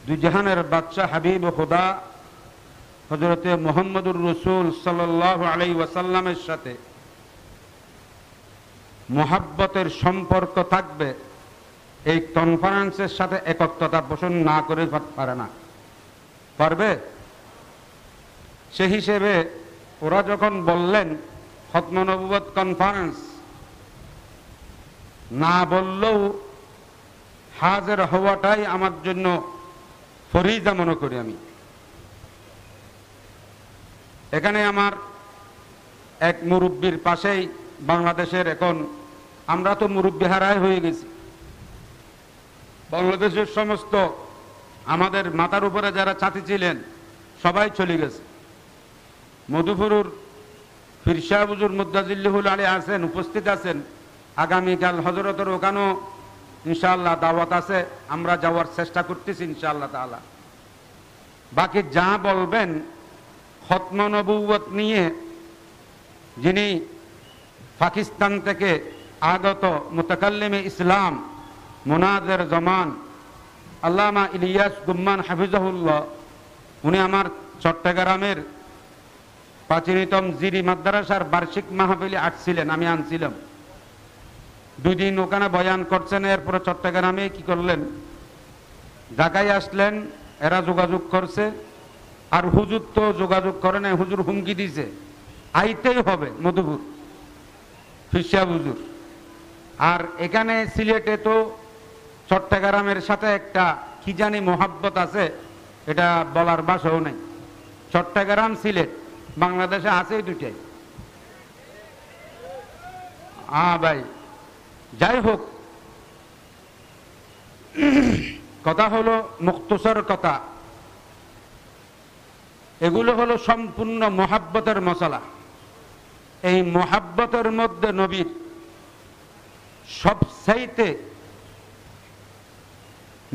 দুই জাহানের বাদশাহ হাবিব খুদা হযরতে মুহাম্মদুর রাসূল সাল্লাল্লাহু আলাইহি ওয়াসাল্লামের সাথে মুহাব্বতের সম্পর্ক থাকবে, এই কনফারেন্সের সাথে একত্বতা পোষণ না করে পারে না। পারবে? সে হিসেবে ওরা যখন বললেন খতম নবুয়ত কনফারেন্স, না বললেও হাজির হওয়াটাই আমার জন্য ফরিজা মনে করি আমি। এখানে আমার এক মুরব্বীর পাশেই বাংলাদেশের, এখন আমরা তো মুরব্বী হারাই হয়ে গেছি, বাংলাদেশের সমস্ত আমাদের মাথার উপরে যারা ছাতি ছিলেন সবাই চলে গেছে। মধুপুরুর পীর সাহেব হুজুর মুদ্দাজিল্লাহুল আলী আছেন, উপস্থিত আছেন। আগামীকাল হযরতের ওখানেও ইনশাআল্লাহ দাওয়াত আছে, আমরা যাওয়ার চেষ্টা করতেছি ইনশাআল্লাহ তাআলা। বাকি যা বলবেন খতম নবুয়ত নিয়ে, যিনি পাকিস্তান থেকে আগত মুতাকাল্লিমে ইসলাম মুনাজির জামান আল্লামা ইলিয়াস গুম্মান হাফিজাহুল্লাহ, উনি আমার চট্টগ্রামের প্রাচীনতম জিরি মাদ্রাসার বার্ষিক মাহফিলে আসছিলেন, আমি আনছিলাম। 2 দিন ওখানে বয়ান করছেন, এরপরে চট্টগ্রামে কি করলেন, ঢাকায় আসলেন, এরা যোগাযোগ করছে, আর হুজুর তো যোগাযোগ করে না, হুজুর হুমকি দিছে আইতেই হবে মধুপুর পীর সাহেব হুজুর। আর এখানে সিলেটে তো চট্টগ্রামের সাথে একটা কি জানি মোহাব্বত আছে, এটা বলার ভাষাও নেই। চট্টগ্রাম সিলেট বাংলাদেশে আছে দুটাই। ভাই যাই হোক, কথা হলো মুখতসর কথা, এগুলো হলো সম্পূর্ণ মোহাব্বতের মশলা। এই মোহাব্বতের মধ্যে নবীর সবচাইতে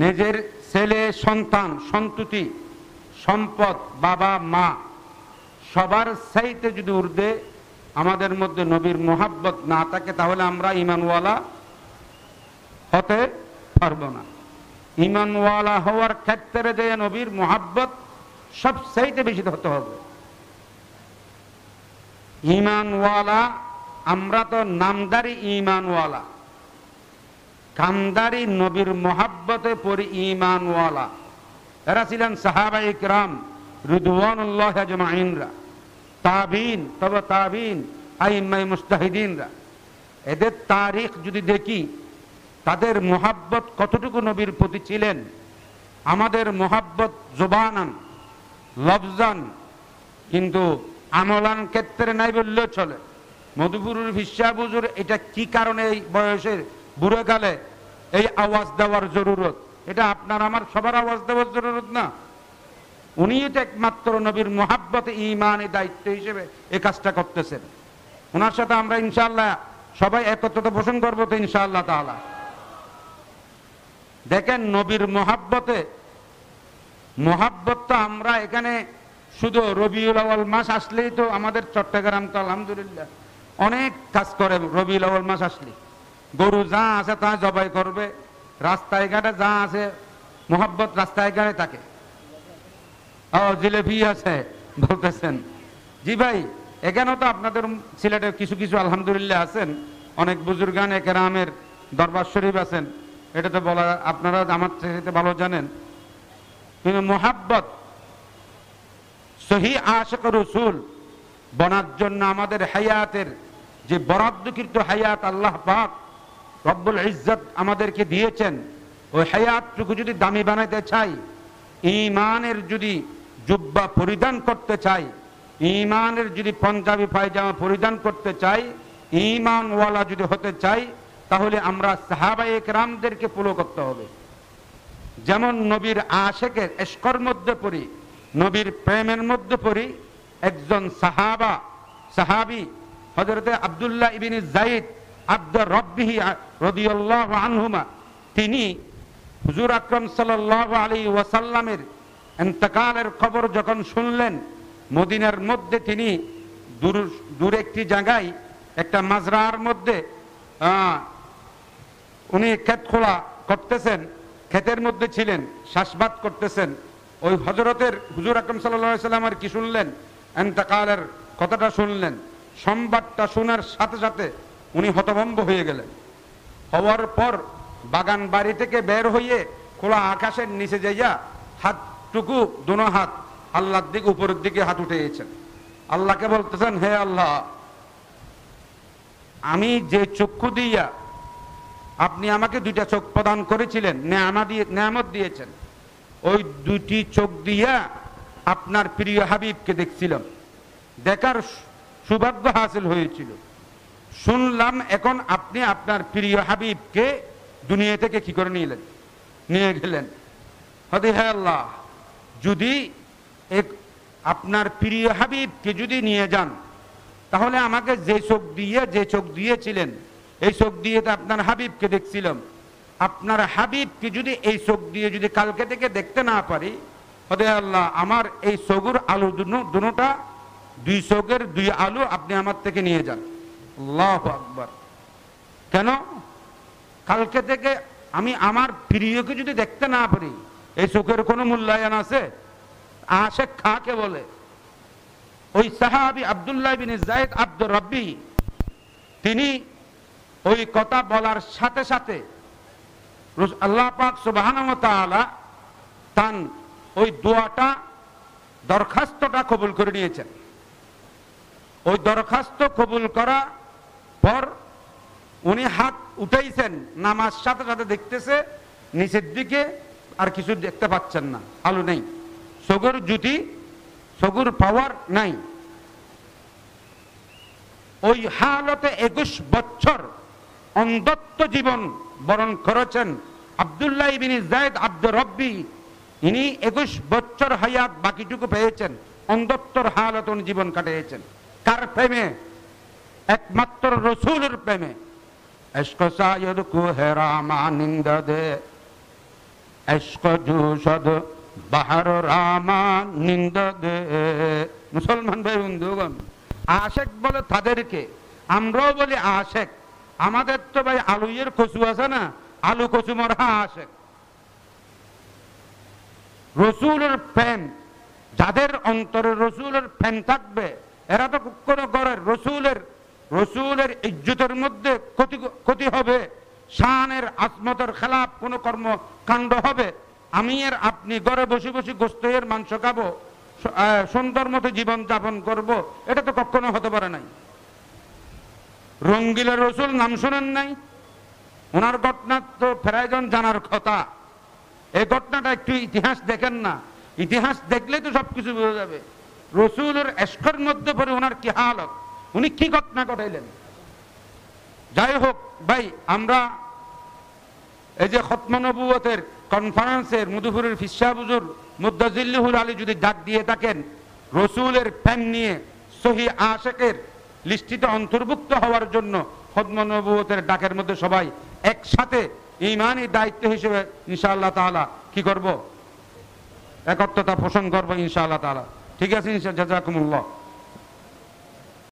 নিজের ছেলে সন্তান সন্ততি সম্পদ বাবা মা সবার চাইতে যদি ঊর্ধ্বে আমাদের মধ্যে নবীর মোহাব্বত না থাকে, তাহলে আমরা ঈমানওয়ালা হতে পারবো না। ঈমানওয়ালা হওয়ার ক্ষেত্রে যে নবীর মোহাব্বত সবচাইতে বেশি হতে হবে। ঈমানওয়ালা আমরা তো নামদারি ঈমানওয়ালা, কামদারি নবীর মোহাব্বতে পড়ি ঈমানওয়ালা। এরা ছিলেন সাহাবায়ে কিরাম রিদওয়ানুল্লাহি আজমাইনরা, তাবিন, তবে তাবিন, আইম্মায়ে মুজতাহিদিনরা। এদের তারিখ যদি দেখি, তাদের মোহাব্বত কতটুকু নবীর প্রতি ছিলেন। আমাদের মোহাব্বত জবানান লফজান, কিন্তু আমলান ক্ষেত্রে নাই বললেও চলে। মধুপুরের পীর সাহেব হুজুর এটা কি কারণে এই বয়সে বুড়ে গেলে এই আওয়াজ দেওয়ার জরুরত, এটা আপনার আমার সবার আওয়াজ দেওয়ার জরুরত না। উনিই তো একমাত্র নবীর মোহাব্বত ঈমানি দায়িত্ব হিসেবে এই কাজটা করতেছেন। ওনার সাথে আমরা ইনশাআল্লাহ সবাই একত্রতা পোষণ করবো তো ইনশাআল্লাহ তাআলা। দেখেন নবীর মোহাব্বত তো আমরা এখানে শুধু রবিউল আউয়াল মাস আসলেই তো আমাদের চট্টগ্রাম তো আলহামদুলিল্লাহ অনেক কাজ করে। রবিউল আউয়াল মাস আসলে গরু যা আছে তা জবাই করবে, রাস্তায় ঘাটে যা আছে মোহাব্বত রাস্তায় ঘাটে থাকে। জিলেবি আছে বলতেছেন, জি ভাই এখানেও তো আপনাদের সিলেটে কিছু কিছু আলহামদুলিল্লাহ আছেন, অনেক বুজুর্গান কেরামের দরবার শরীফ আছেন, এটা তো বলা আপনারা আমার চাইতে ভালো জানেন। কিন্তু মোহাব্বত সহি আশিক রাসূল বনার জন্য আমাদের হায়াতের যে বরাদ্দকৃত হায়াত আল্লাহ পাক রব্বুল ইজ্জত আমাদেরকে দিয়েছেন, ওই হায়াতটুকু যদি দামি বানাইতে চাই, ঈমানের যদি জুব্বা পরিধান করতে চাই, ঈমানের যদি পাঞ্জাবি পায়জামা পরিধান করতে চাই, ঈমানওয়ালা যদি হতে চাই, তাহলে আমরা সাহাবায়ে কেরামদেরকে ফলো করতে হবে। যেমন নবীর আশেকের ইশকের মধ্যে পড়ি, নবীর প্রেমের মধ্যে পড়ি। একজন সাহাবী হযরতে আব্দুল্লাহ ইবনে যায়েদ আব্দুর রাব্বিহি রাদিয়াল্লাহু আনহুমা, তিনি হুজুর আকরাম সাল্লাল্লাহু আলাইহি ওয়াসাল্লামের ইন্তেকালের খবর যখন শুনলেন, মদিনার মধ্যে তিনি দূর একটি জায়গায় একটা মাজরার মধ্যে উনি ক্ষেত খোলা করতেছেন, ক্ষেতের মধ্যে ছিলেন, শ্বাসবাদ করতেছেন। ওই হযরতের হুজুর আকরাম সাল্লাল্লাহু আলাইহি সাল্লামের কি শুনলেন? ইন্তেকালের কথাটা শুনলেন। সংবাদটা শোনার সাথে সাথে উনি হতভম্ব হয়ে গেলেন। হওয়ার পর বাগান বাড়ি থেকে বের হয়ে খোলা আকাশের নিচে যাইয়া হাতটুকু দোনো হাত আল্লাহর দিকে উপরের দিকে হাত উঠিয়েছেন। আল্লাহকে বলতেছেন, হে আল্লাহ, আমি যে চক্ষু দিয়া আপনি আমাকে দুইটা চোখ প্রদান করেছিলেন, নেয়ামত দিয়েছেন, ওই দুইটি চোখ দিয়া আপনার প্রিয় হাবিবকে দেখছিলাম, দেখার সৌভাগ্য হাসিল হয়েছিল। শুনলাম এখন আপনি আপনার প্রিয় হাবিবকে দুনিয়া থেকে কি করে নিয়ে গেলেন। হতে হে আল্লাহ, যদি আপনার প্রিয় হাবিবকে যদি নিয়ে যান, তাহলে আমাকে যে চোখ দিয়েছিলেন, এই চোখ দিয়ে তো আপনার হাবিবকে দেখছিলাম, আপনার হাবিবকে যদি এই চোখ দিয়ে যদি কালকে থেকে দেখতে না পারি, হতে আল্লাহ আমার এই চোখের আলো দুটোটা, দুই চোখের দুই আলো আপনি আমার থেকে নিয়ে যান। আল্লাহু আকবার। কেন? কালকে থেকে আমি আমার প্রিয়কে যদি দেখতে না পারি, এই চোখের কোনো মূল্যায়ন আছে? আশেক খাকে বলে। ওই সাহাবী আব্দুল্লাহ বিন যায়েদ আব্দুর রব্বি, তিনি ওই কথা বলার সাথে সাথে আল্লাহ পাক সুবহানাহু ওয়া তাআলা তান ওই দোয়াটা, দরখাস্তটা কবুল করে নিয়েছেন। ওই দরখাস্ত কবুল করা পর উনি হাত উঠাইছেন, নামাজ সাথে সাথে দেখতেছে নিচের দিকে আর কিছু দেখতে পাচ্ছেন না, আলো নেই, চোখের জ্যোতি, চোখের পাওয়ার নাই। ওই হালতে 21 বছর অন্ধত্ব জীবন বরণ করেছেন আব্দুল্লাহ ইবনে যায়েদ আব্দুর রব্বি। ইনি 21 বছর হায়াত বাকিটুকু পেয়েছেন, অন্ধত্বর হালত উনি জীবন কাটিয়েছেন। কার প্রেমে? একমাত্র রসুলের প্রেমে। ইশক সায়দ কো হেরামা নিন্দা দে, ইশক জুশদ বাহার রামা নিন্দা দে। মুসলমান ভাই বন্ধুগণ, আশেক বলে তাদেরকে, আমরাও বলি আশেক। আমাদের তো ভাই আলুয়ের কচু আছে না, আলু কচু মরা আশেক। রসুলের প্রেম, যাদের অন্তরে রসুলের প্রেম থাকবে, এরা তো কোনো করে রসুলের ইজ্জতের মধ্যে ক্ষতি হবে, শানের আজমতের খেলাফ কোনো কর্মকাণ্ড হবে, আমি আর আপনি ঘরে বসে বসে গোস্তের মাংস খাবো, সুন্দর মতো জীবন যাপন করব, এটা তো কখনো হতে পারে নাই। রঙ্গিলা রসুল নাম শোনেন নাই? ওনার ঘটনা তো ফেরাইজন জানার কথা। এই ঘটনাটা একটু ইতিহাস দেখেন না, ইতিহাস দেখলেই তো সবকিছু বোঝা যাবে। রসুলের এশকের মধ্যে পড়ে ওনার কি হালত, উনি কি ঘটনা ঘটাইলেন। যাই হোক ভাই, আমরা এই যে খতম নবুয়তের কনফারেন্সের মধুপুরের ফিসা হুজুর মুদ্দাজিল্লুহুল আলী যদি ডাক দিয়ে থাকেন রসুলের প্রেম নিয়ে সহি আশেকের লিস্টিতে অন্তর্ভুক্ত হওয়ার জন্য, খতম নবুয়তের ডাকের মধ্যে সবাই একসাথে ইমানি দায়িত্ব হিসেবে ইনশাআল্লাহ তাআলা কি করব? একত্রতা পোষণ করবো ইনশাআল্লাহ তাআলা। ঠিক আছে, জাযাকুমুল্লাহ।